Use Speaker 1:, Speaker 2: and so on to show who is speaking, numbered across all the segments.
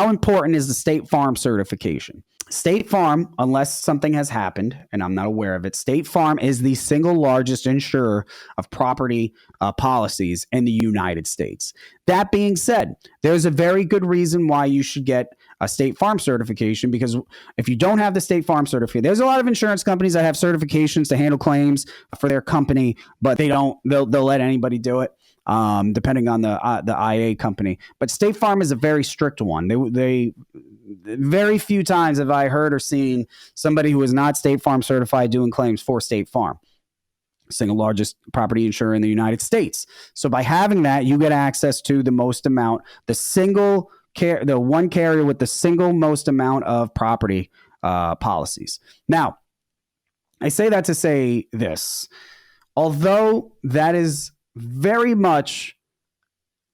Speaker 1: how important is the State Farm certification? State Farm, unless something has happened, and I'm not aware of it, State Farm is the single largest insurer of property policies in the United States. That being said, there's a very good reason why you should get a State Farm certification, because if you don't have the State Farm certificate, there's a lot of insurance companies that have certifications to handle claims for their company, but they'll let anybody do it. Depending on the IA company, but State Farm is a very strict one. They very few times have I heard or seen somebody who is not State Farm certified doing claims for State Farm, single largest property insurer in the United States. So by having that, you get access to the most amount, the one carrier with the single most amount of property policies. Now, I say that to say this, although that is very much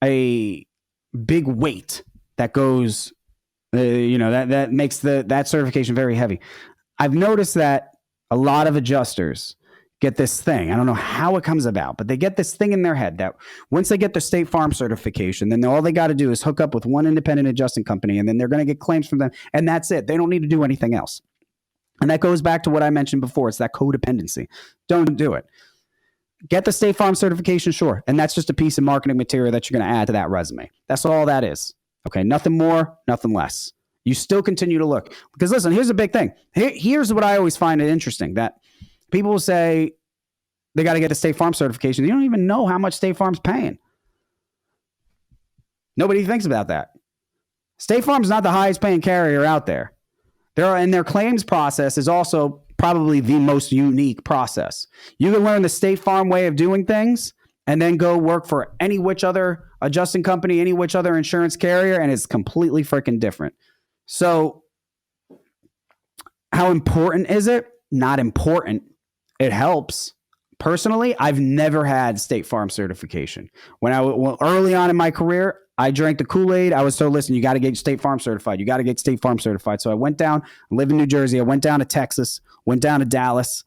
Speaker 1: a big weight that goes, that makes that certification very heavy. I've noticed that a lot of adjusters get this thing. I don't know how it comes about, but they get this thing in their head that once they get their State Farm certification, then all they got to do is hook up with one independent adjusting company, and then they're going to get claims from them, and that's it. They don't need to do anything else. And that goes back to what I mentioned before. It's that codependency. Don't do it. Get the State Farm certification, sure. And that's just a piece of marketing material that you're going to add to that resume. That's all that is. Okay, nothing more, nothing less. You still continue to look. Because listen, here's the big thing. Here's what I always find it interesting, that people will say they got to get the State Farm certification. You don't even know how much State Farm's paying. Nobody thinks about that. State Farm's not the highest paying carrier out there. And their claims process is also probably the most unique process. You can learn the State Farm way of doing things and then go work for any which other adjusting company, any which other insurance carrier, and it's completely freaking different. So how important is it? Not important. It helps. Personally, I've never had State Farm certification. Early on in my career, I drank the Kool-Aid. I was told, listen, you got to get State Farm certified. You got to get State Farm certified. So I went down, I live in New Jersey. I went down to Texas, went down to Dallas,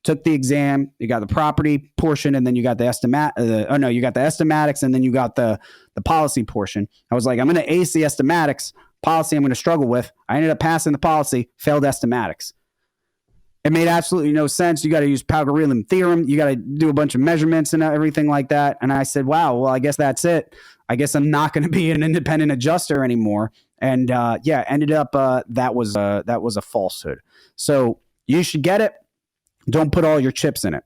Speaker 1: took the exam. You got the property portion, and then you got the you got the estimatics, and then you got the policy portion. I was like, I'm going to ace the estimatics. Policy I'm going to struggle with. I ended up passing the policy, failed estimatics. It made absolutely no sense. You got to use Palgorillium theorem. You got to do a bunch of measurements and everything like that. And I said, wow, well, I guess that's it. I guess I'm not going to be an independent adjuster anymore. And ended up that was a falsehood. So you should get it. Don't put all your chips in it.